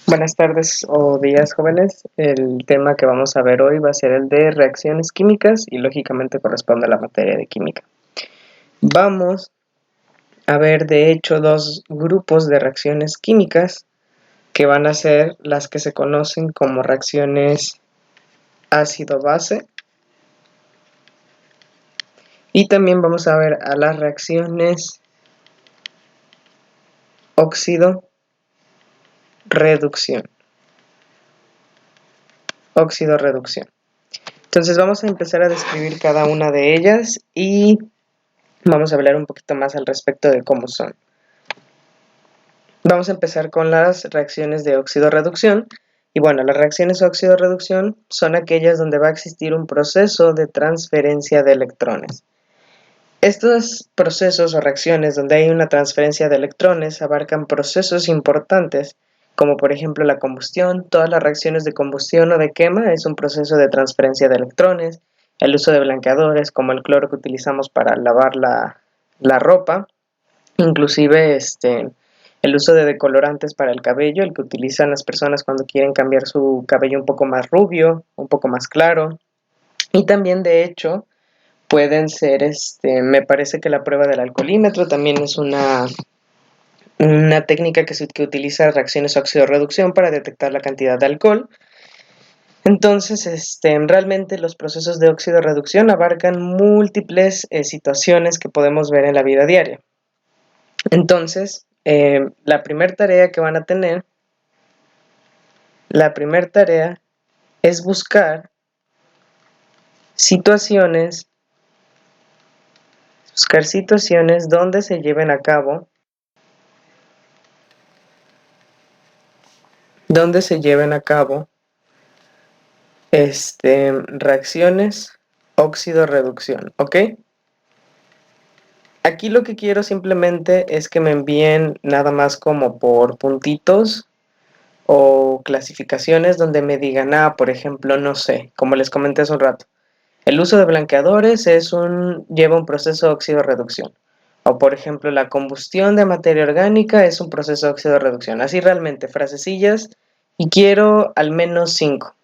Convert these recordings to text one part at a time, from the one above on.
Buenas tardes o días, jóvenes. El tema que vamos a ver hoy va a ser el de reacciones químicas y lógicamente corresponde a la materia de química. Vamos a ver de hecho dos grupos de reacciones químicas que van a ser las que se conocen como reacciones ácido-base, y también vamos a ver a las reacciones óxido-reducción. Óxido-reducción. Entonces vamos a empezar a describir cada una de ellas y vamos a hablar un poquito más al respecto de cómo son. Vamos a empezar con las reacciones de óxido-reducción. Y bueno, las reacciones óxido-reducción son aquellas donde va a existir un proceso de transferencia de electrones. Estos procesos o reacciones donde hay una transferencia de electrones abarcan procesos importantes, como por ejemplo la combustión. Todas las reacciones de combustión o de quema es un proceso de transferencia de electrones. El uso de blanqueadores, como el cloro que utilizamos para lavar la ropa. Inclusive el uso de decolorantes para el cabello, el que utilizan las personas cuando quieren cambiar su cabello un poco más rubio, un poco más claro. Y también de hecho pueden ser, me parece que la prueba del alcoholímetro también es una técnica que utiliza reacciones óxido-reducción para detectar la cantidad de alcohol. Entonces, realmente los procesos de óxido-reducción abarcan múltiples situaciones que podemos ver en la vida diaria. Entonces, la primera tarea que van a tener, es buscar situaciones donde se lleven a cabo reacciones óxido-reducción, ¿ok? Aquí lo que quiero simplemente es que me envíen nada más como por puntitos o clasificaciones donde me digan, por ejemplo, no sé, como les comenté hace un rato, el uso de blanqueadores lleva un proceso de óxido-reducción. O por ejemplo, la combustión de materia orgánica es un proceso de óxido-reducción. Así realmente, frasecillas, y quiero al menos 5.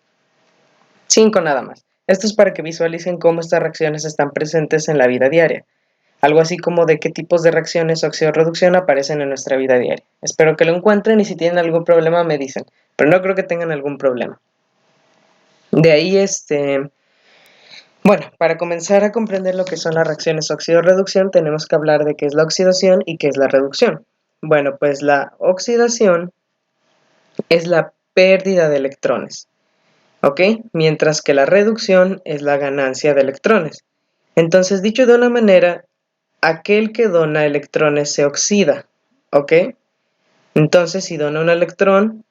5 nada más. Esto es para que visualicen cómo estas reacciones están presentes en la vida diaria. Algo así como de qué tipos de reacciones óxido-reducción aparecen en nuestra vida diaria. Espero que lo encuentren y si tienen algún problema me dicen, pero no creo que tengan algún problema. De ahí, bueno, para comenzar a comprender lo que son las reacciones óxido-reducción, tenemos que hablar de qué es la oxidación y qué es la reducción. Bueno, pues la oxidación es la pérdida de electrones, ¿ok? Mientras que la reducción es la ganancia de electrones. Entonces, dicho de una manera, aquel que dona electrones se oxida, ¿ok? Entonces, si dona un electrón,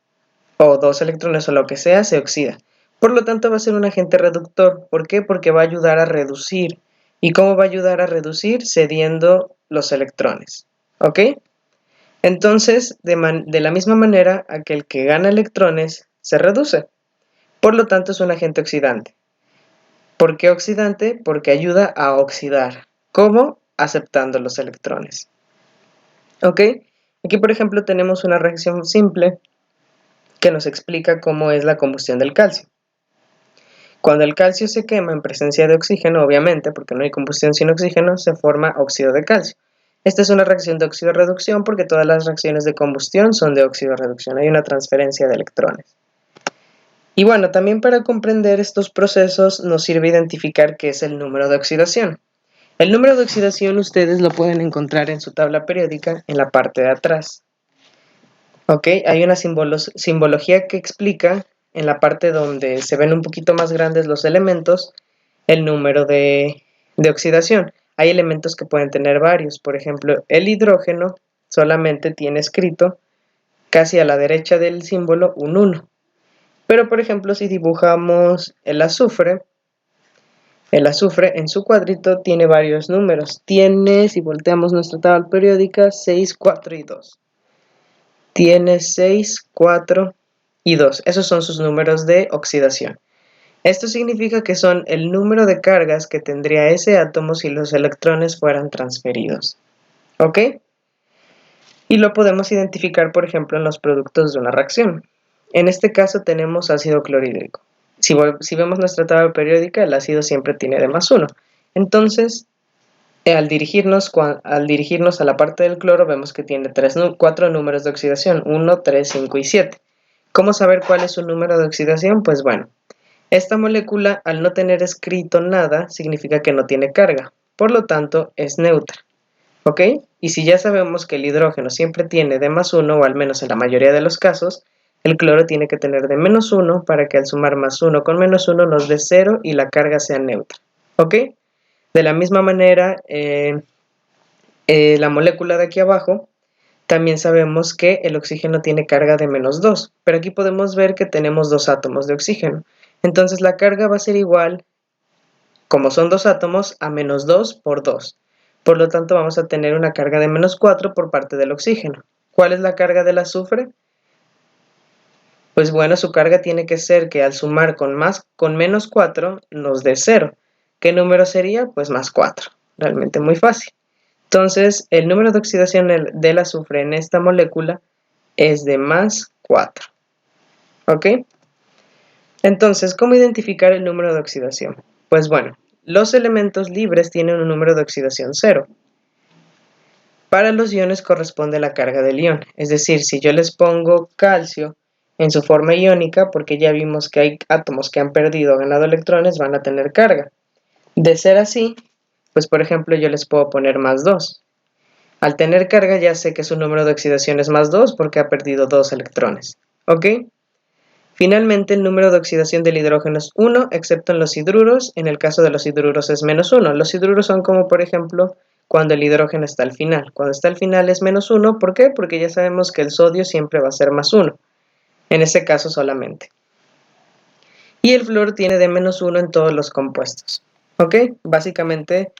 o 2 electrones o lo que sea, se oxida. Por lo tanto, va a ser un agente reductor. ¿Por qué? Porque va a ayudar a reducir. ¿Y cómo va a ayudar a reducir? Cediendo los electrones, ¿ok? Entonces, de la misma manera, aquel que gana electrones se reduce. Por lo tanto, es un agente oxidante. ¿Por qué oxidante? Porque ayuda a oxidar. ¿Cómo? Aceptando los electrones. ¿Ok? Aquí, por ejemplo, tenemos una reacción simple que nos explica cómo es la combustión del calcio. Cuando el calcio se quema en presencia de oxígeno, obviamente, porque no hay combustión sin oxígeno, se forma óxido de calcio. Esta es una reacción de óxido-reducción porque todas las reacciones de combustión son de óxido-reducción. Hay una transferencia de electrones. Y bueno, también para comprender estos procesos nos sirve identificar qué es el número de oxidación. El número de oxidación ustedes lo pueden encontrar en su tabla periódica en la parte de atrás. ¿Ok? Hay una simbología que explica en la parte donde se ven un poquito más grandes los elementos, el número de oxidación. Hay elementos que pueden tener varios, por ejemplo, el hidrógeno solamente tiene escrito casi a la derecha del símbolo un 1. Pero por ejemplo, si dibujamos el azufre en su cuadrito tiene varios números. Tiene, si volteamos nuestra tabla periódica, 6, 4 y 2. Tiene 6, 4 y 2. Esos son sus números de oxidación. Esto significa que son el número de cargas que tendría ese átomo si los electrones fueran transferidos. ¿Ok? Y lo podemos identificar, por ejemplo, en los productos de una reacción. En este caso tenemos ácido clorhídrico. Si vemos nuestra tabla periódica, el ácido siempre tiene de más 1. Entonces, al dirigirnos a la parte del cloro, vemos que tiene 4 números de oxidación, 1, 3, 5 y 7. ¿Cómo saber cuál es su número de oxidación? Pues bueno, esta molécula, al no tener escrito nada, significa que no tiene carga, por lo tanto es neutra. ¿Ok? Y si ya sabemos que el hidrógeno siempre tiene de más 1, o al menos en la mayoría de los casos, el cloro tiene que tener de menos 1 para que al sumar más 1 con menos 1 nos dé 0 y la carga sea neutra. ¿Ok? De la misma manera, la molécula de aquí abajo, también sabemos que el oxígeno tiene carga de menos 2, pero aquí podemos ver que tenemos 2 átomos de oxígeno. Entonces la carga va a ser igual, como son 2 átomos, a menos 2 por 2. Por lo tanto, vamos a tener una carga de menos 4 por parte del oxígeno. ¿Cuál es la carga del azufre? Pues bueno, su carga tiene que ser que al sumar con menos 4 nos dé 0. ¿Qué número sería? Pues más 4. Realmente muy fácil. Entonces, el número de oxidación del azufre en esta molécula es de más 4. ¿Ok? Entonces, ¿cómo identificar el número de oxidación? Pues bueno, los elementos libres tienen un número de oxidación 0. Para los iones corresponde la carga del ion. Es decir, si yo les pongo calcio en su forma iónica, porque ya vimos que hay átomos que han perdido o ganado electrones, van a tener carga. De ser así, pues por ejemplo yo les puedo poner más 2. Al tener carga ya sé que su número de oxidación es más 2 porque ha perdido 2 electrones. ¿Ok? Finalmente, el número de oxidación del hidrógeno es 1, excepto en los hidruros. En el caso de los hidruros es menos 1. Los hidruros son como, por ejemplo, cuando el hidrógeno está al final. Cuando está al final es menos 1. ¿Por qué? Porque ya sabemos que el sodio siempre va a ser más 1. En ese caso solamente. Y el flúor tiene de menos 1 en todos los compuestos. ¿Ok? Básicamente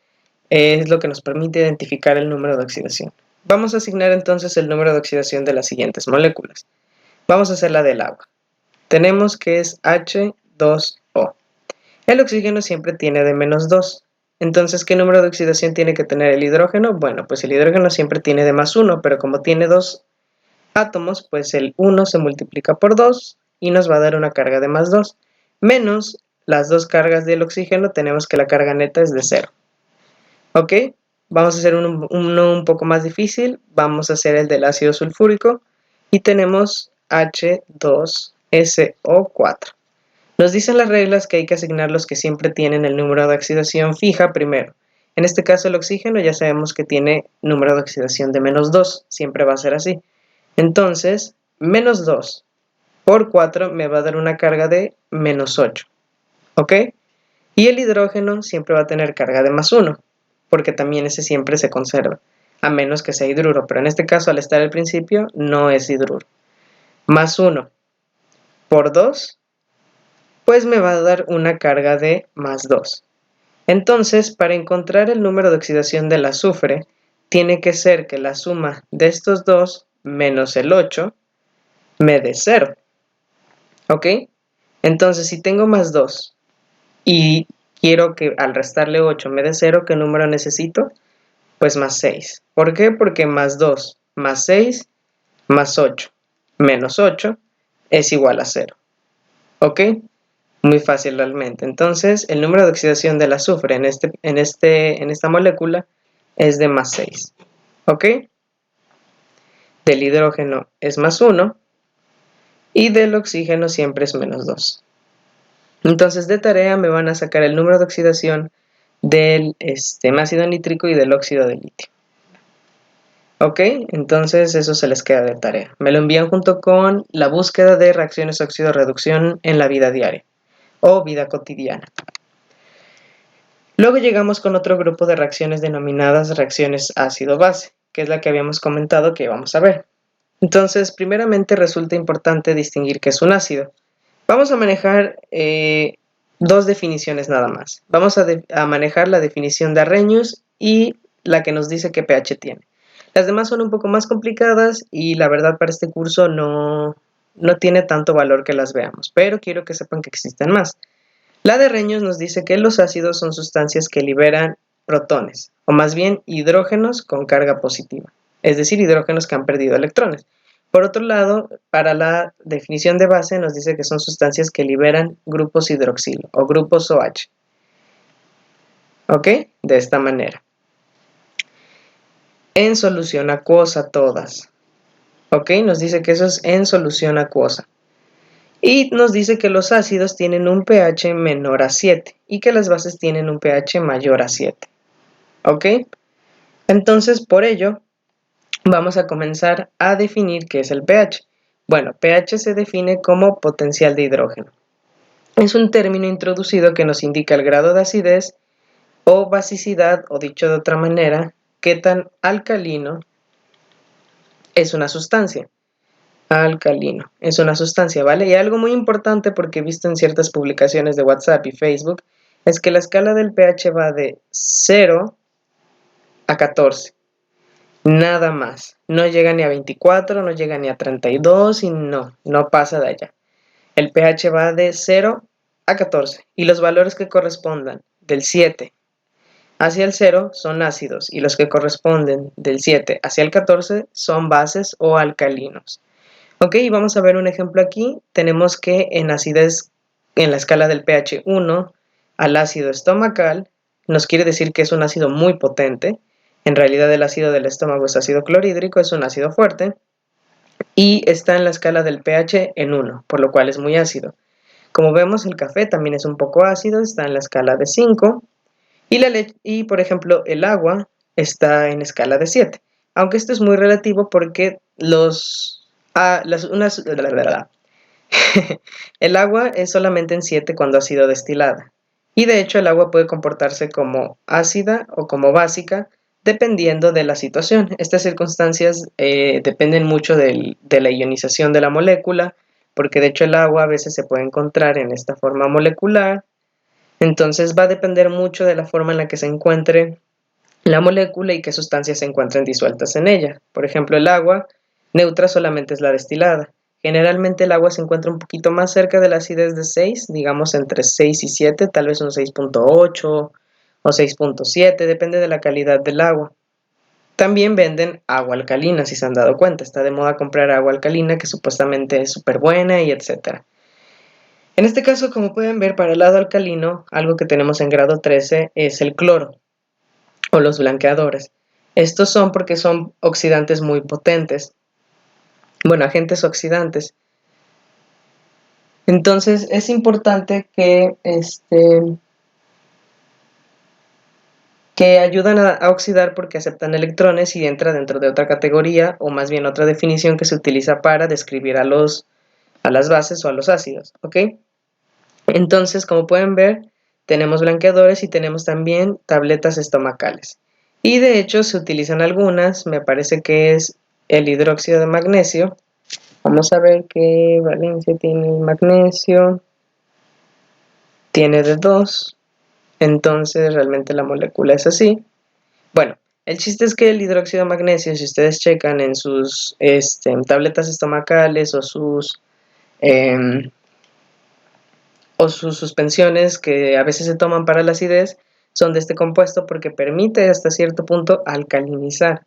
es lo que nos permite identificar el número de oxidación. Vamos a asignar entonces el número de oxidación de las siguientes moléculas. Vamos a hacer la del agua. Tenemos que es H2O. El oxígeno siempre tiene de menos 2. Entonces, ¿qué número de oxidación tiene que tener el hidrógeno? Bueno, pues el hidrógeno siempre tiene de más 1, pero como tiene 2 átomos, pues el 1 se multiplica por 2 y nos va a dar una carga de más 2. Menos las dos cargas del oxígeno, tenemos que la carga neta es de 0. ¿Ok? Vamos a hacer uno un poco más difícil. Vamos a hacer el del ácido sulfúrico. Y tenemos H2SO4. Nos dicen las reglas que hay que asignar los que siempre tienen el número de oxidación fija primero. En este caso el oxígeno ya sabemos que tiene número de oxidación de menos 2. Siempre va a ser así. Entonces, menos 2 por 4 me va a dar una carga de menos 8. ¿Ok? Y el hidrógeno siempre va a tener carga de más 1, porque también ese siempre se conserva, a menos que sea hidruro, pero en este caso al estar al principio no es hidruro. Más 1 por 2, pues me va a dar una carga de más 2. Entonces, para encontrar el número de oxidación del azufre, tiene que ser que la suma de estos dos menos el 8 me dé 0. ¿Ok? Entonces, si tengo más 2 y quiero que al restarle 8 me dé 0, ¿qué número necesito? Pues más 6. ¿Por qué? Porque más 2 más 6 más 8 menos 8 es igual a 0. ¿Ok? Muy fácil realmente. Entonces, el número de oxidación del azufre en esta molécula es de más 6. ¿Ok? Del hidrógeno es más 1 y del oxígeno siempre es menos 2. Entonces, de tarea me van a sacar el número de oxidación del ácido nítrico y del óxido de litio. Ok, entonces eso se les queda de tarea. Me lo envían junto con la búsqueda de reacciones óxido-reducción en la vida diaria o vida cotidiana. Luego llegamos con otro grupo de reacciones denominadas reacciones ácido-base, que es la que habíamos comentado que vamos a ver. Entonces, primeramente resulta importante distinguir qué es un ácido. Vamos a manejar dos definiciones nada más. Vamos a manejar la definición de Arrhenius y la que nos dice qué pH tiene. Las demás son un poco más complicadas y la verdad para este curso no tiene tanto valor que las veamos, pero quiero que sepan que existen más. La de Arrhenius nos dice que los ácidos son sustancias que liberan protones, o más bien hidrógenos con carga positiva, es decir, hidrógenos que han perdido electrones. Por otro lado, para la definición de base nos dice que son sustancias que liberan grupos hidroxilo o grupos OH. ¿Ok? De esta manera. En solución acuosa todas. ¿Ok? Nos dice que eso es en solución acuosa. Y nos dice que los ácidos tienen un pH menor a 7 y que las bases tienen un pH mayor a 7. ¿Ok? Entonces, por ello, vamos a comenzar a definir qué es el pH. Bueno, pH se define como potencial de hidrógeno. Es un término introducido que nos indica el grado de acidez o basicidad, o dicho de otra manera, qué tan alcalino es una sustancia. Alcalino es una sustancia, ¿vale? Y algo muy importante, porque he visto en ciertas publicaciones de WhatsApp y Facebook, es que la escala del pH va de 0 a 14. Nada más. No llega ni a 24, no llega ni a 32 y no pasa de allá. El pH va de 0 a 14 y los valores que correspondan del 7 hacia el 0 son ácidos y los que corresponden del 7 hacia el 14 son bases o alcalinos. Ok, vamos a ver un ejemplo aquí. Tenemos que en acidez, en la escala del pH 1 al ácido estomacal, nos quiere decir que es un ácido muy potente. En realidad el ácido del estómago es ácido clorhídrico, es un ácido fuerte. Y está en la escala del pH en 1, por lo cual es muy ácido. Como vemos, el café también es un poco ácido, está en la escala de 5. Y por ejemplo, el agua está en escala de 7. Aunque esto es muy relativo porque el agua es solamente en 7 cuando ha sido destilada. Y de hecho el agua puede comportarse como ácida o como básica dependiendo de la situación. Estas circunstancias dependen mucho de la ionización de la molécula, porque de hecho el agua a veces se puede encontrar en esta forma molecular. Entonces va a depender mucho de la forma en la que se encuentre la molécula y qué sustancias se encuentran disueltas en ella. Por ejemplo, el agua neutra solamente es la destilada. Generalmente el agua se encuentra un poquito más cerca de la acidez de 6, digamos entre 6 y 7, tal vez un 6.8 o 6.7, depende de la calidad del agua. También venden agua alcalina, si se han dado cuenta. Está de moda comprar agua alcalina que supuestamente es súper buena y etc. En este caso, como pueden ver, para el lado alcalino, algo que tenemos en grado 13 es el cloro o los blanqueadores. Estos son porque son oxidantes muy potentes. Bueno, agentes oxidantes. Entonces es importante que ayudan a oxidar porque aceptan electrones y entra dentro de otra categoría o más bien otra definición que se utiliza para describir a las bases o a los ácidos, ¿ok? Entonces, como pueden ver, tenemos blanqueadores y tenemos también tabletas estomacales. Y de hecho se utilizan algunas, me parece que es el hidróxido de magnesio. Vamos a ver qué valencia tiene el magnesio. Tiene de 2, entonces realmente la molécula es así. Bueno, el chiste es que el hidróxido de magnesio, si ustedes checan en sus tabletas estomacales em, o sus suspensiones que a veces se toman para la acidez, son de este compuesto porque permite hasta cierto punto alcalinizar,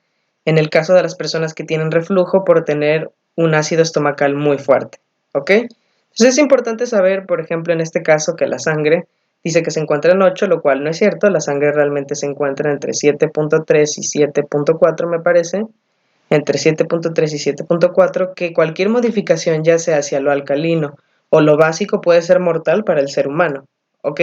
en el caso de las personas que tienen reflujo por tener un ácido estomacal muy fuerte, ¿ok? Entonces es importante saber, por ejemplo, en este caso que la sangre dice que se encuentra en 8, lo cual no es cierto, la sangre realmente se encuentra entre 7.3 y 7.4 me parece, entre 7.3 y 7.4, que cualquier modificación ya sea hacia lo alcalino o lo básico puede ser mortal para el ser humano, ¿ok?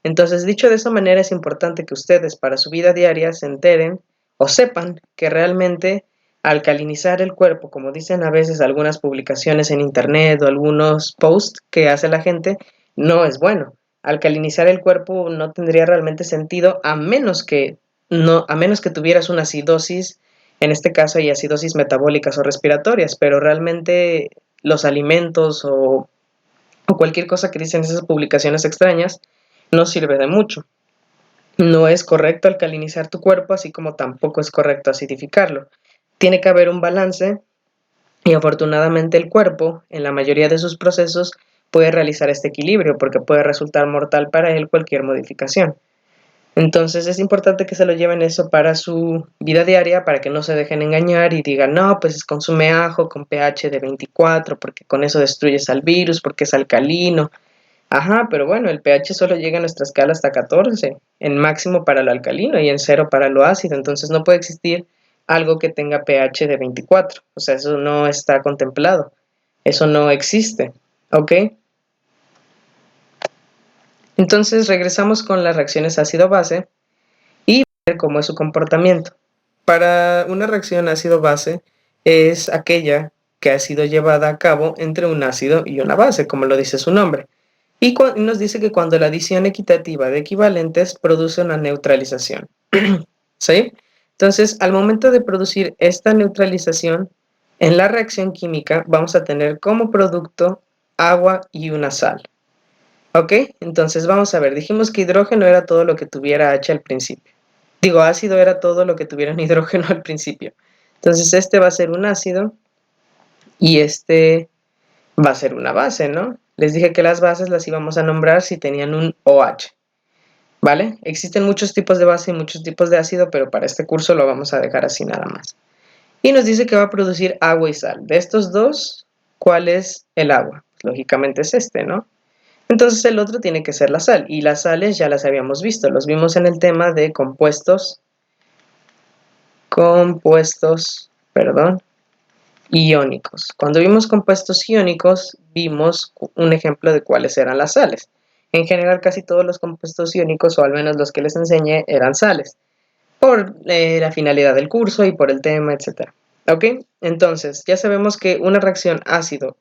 Entonces, dicho de esa manera, es importante que ustedes para su vida diaria se enteren o sepan que realmente alcalinizar el cuerpo, como dicen a veces algunas publicaciones en internet o algunos posts que hace la gente, no es bueno. Alcalinizar el cuerpo no tendría realmente sentido a menos que tuvieras una acidosis. En este caso hay acidosis metabólicas o respiratorias, pero realmente los alimentos o cualquier cosa que dicen esas publicaciones extrañas no sirve de mucho. No es correcto alcalinizar tu cuerpo, así como tampoco es correcto acidificarlo. Tiene que haber un balance y afortunadamente el cuerpo, en la mayoría de sus procesos, puede realizar este equilibrio porque puede resultar mortal para él cualquier modificación. Entonces es importante que se lo lleven eso para su vida diaria, para que no se dejen engañar y digan, no, pues consume ajo con pH de 24, porque con eso destruyes al virus, porque es alcalino. Ajá, pero bueno, el pH solo llega a nuestra escala hasta 14, en máximo para lo alcalino y en cero para lo ácido, entonces no puede existir algo que tenga pH de 24, o sea, eso no está contemplado, eso no existe, ¿ok? Entonces regresamos con las reacciones ácido-base y ver cómo es su comportamiento. Para una reacción ácido-base es aquella que ha sido llevada a cabo entre un ácido y una base, como lo dice su nombre. Y nos dice que cuando la adición equitativa de equivalentes produce una neutralización. ¿Sí? Entonces, al momento de producir esta neutralización, en la reacción química vamos a tener como producto agua y una sal. ¿Ok? Entonces vamos a ver, dijimos que hidrógeno era todo lo que tuviera H al principio. Digo, ácido era todo lo que tuviera hidrógeno al principio. Entonces este va a ser un ácido y este va a ser una base, ¿no? Les dije que las bases las íbamos a nombrar si tenían un OH, ¿vale? Existen muchos tipos de base y muchos tipos de ácido, pero para este curso lo vamos a dejar así nada más. Y nos dice que va a producir agua y sal. De estos dos, ¿cuál es el agua? Lógicamente es este, ¿no? Entonces el otro tiene que ser la sal. Y las sales ya las habíamos visto, los vimos en el tema de compuestos, iónicos. Cuando vimos compuestos iónicos, vimos un ejemplo de cuáles eran las sales. En general, casi todos los compuestos iónicos, o al menos los que les enseñé, eran sales, por la finalidad del curso y por el tema, etc. ¿Ok? Entonces, ya sabemos que una reacción ácido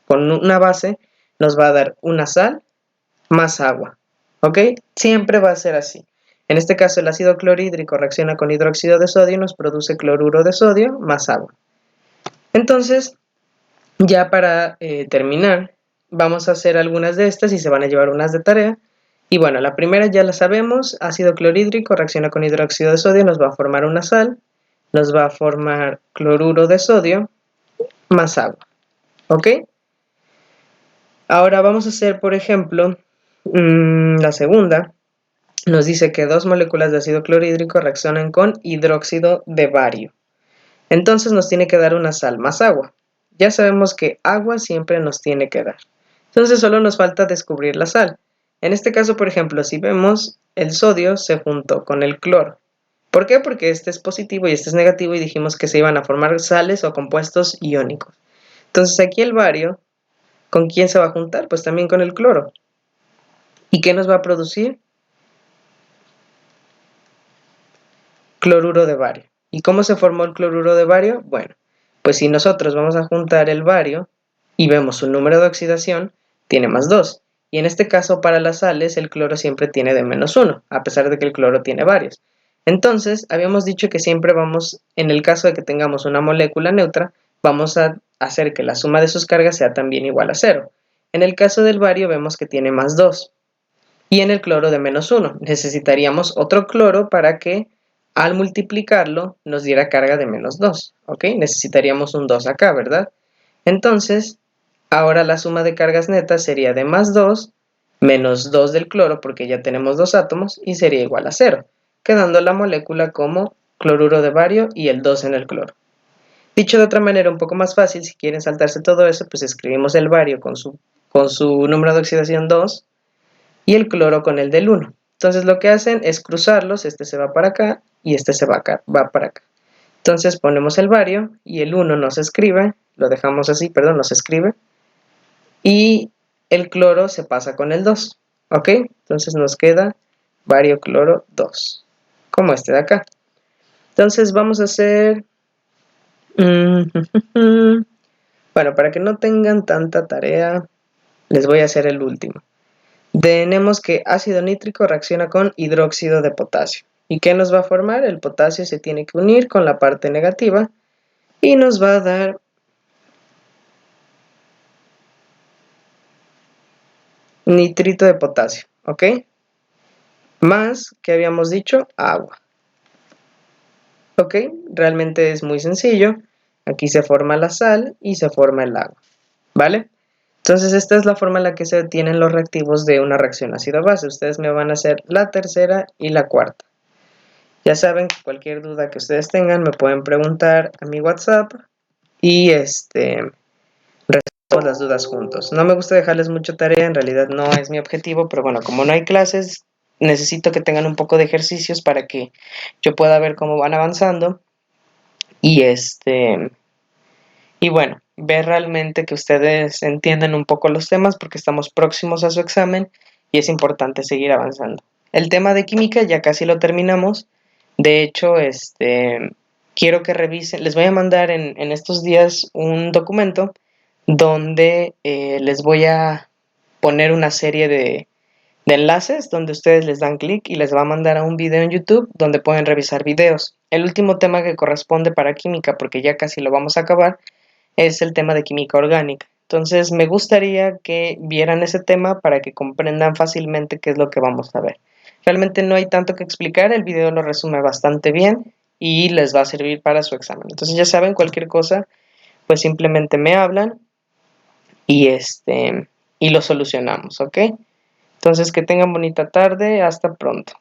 con una base nos va a dar una sal más agua. ¿Ok? Siempre va a ser así. En este caso, el ácido clorhídrico reacciona con hidróxido de sodio y nos produce cloruro de sodio más agua. Entonces, ya para terminar, vamos a hacer algunas de estas y se van a llevar unas de tarea. Y bueno, la primera ya la sabemos, ácido clorhídrico reacciona con hidróxido de sodio, nos va a formar una sal, nos va a formar cloruro de sodio más agua. ¿Ok? Ahora vamos a hacer, por ejemplo, la segunda. Nos dice que dos moléculas de ácido clorhídrico reaccionan con hidróxido de bario. Entonces nos tiene que dar una sal más agua. Ya sabemos que agua siempre nos tiene que dar. Entonces solo nos falta descubrir la sal. En este caso, por ejemplo, si vemos, el sodio se juntó con el cloro. ¿Por qué? Porque este es positivo y este es negativo y dijimos que se iban a formar sales o compuestos iónicos. Entonces aquí el bario, ¿con quién se va a juntar? Pues también con el cloro. ¿Y qué nos va a producir? Cloruro de bario. ¿Y cómo se formó el cloruro de bario? Bueno, pues si nosotros vamos a juntar el bario y vemos su número de oxidación, tiene más 2. Y en este caso para las sales el cloro siempre tiene de menos 1, a pesar de que el cloro tiene varios. Entonces, habíamos dicho que siempre vamos, en el caso de que tengamos una molécula neutra, vamos a hacer que la suma de sus cargas sea también igual a 0. En el caso del bario vemos que tiene más 2. Y en el cloro de menos 1. Necesitaríamos otro cloro para que al multiplicarlo nos diera carga de menos 2. ¿Ok? Necesitaríamos un 2 acá, ¿verdad? Entonces, ahora la suma de cargas netas sería de más 2 menos 2 del cloro, porque ya tenemos dos átomos, y sería igual a 0, quedando la molécula como cloruro de bario y el 2 en el cloro. Dicho de otra manera, un poco más fácil, si quieren saltarse todo eso, pues escribimos el bario con su número de oxidación 2 y el cloro con el del 1. Entonces lo que hacen es cruzarlos, este se va para acá y este se va para acá. Entonces ponemos el bario y el 1 no se escribe, lo dejamos así, perdón, no se escribe, y el cloro se pasa con el 2, ¿ok? Entonces nos queda bario cloro 2, como este de acá. Entonces vamos a hacer... Bueno, para que no tengan tanta tarea, les voy a hacer el último. Tenemos que ácido nítrico reacciona con hidróxido de potasio. ¿Y qué nos va a formar? El potasio se tiene que unir con la parte negativa y nos va a dar nitrito de potasio, ¿ok? Más, ¿qué habíamos dicho? Agua. ¿Ok? Realmente es muy sencillo. Aquí se forma la sal y se forma el agua, ¿vale? Entonces esta es la forma en la que se obtienen los reactivos de una reacción ácido-base. Ustedes me van a hacer la tercera y la cuarta. Ya saben que cualquier duda que ustedes tengan me pueden preguntar a mi WhatsApp y resolvemos las dudas juntos. No me gusta dejarles mucha tarea, en realidad no es mi objetivo, pero bueno, como no hay clases, necesito que tengan un poco de ejercicios para que yo pueda ver cómo van avanzando y y bueno, ver realmente que ustedes entiendan un poco los temas porque estamos próximos a su examen y es importante seguir avanzando. El tema de química ya casi lo terminamos. De hecho, quiero que revisen, les voy a mandar en estos días un documento donde les voy a poner una serie de enlaces donde ustedes les dan clic y les va a mandar a un video en YouTube donde pueden revisar videos. El último tema que corresponde para química, porque ya casi lo vamos a acabar, es el tema de química orgánica. Entonces me gustaría que vieran ese tema para que comprendan fácilmente qué es lo que vamos a ver. Realmente no hay tanto que explicar, el video lo resume bastante bien y les va a servir para su examen. Entonces ya saben, cualquier cosa, pues simplemente me hablan y y lo solucionamos, ¿ok? Entonces que tengan bonita tarde, hasta pronto.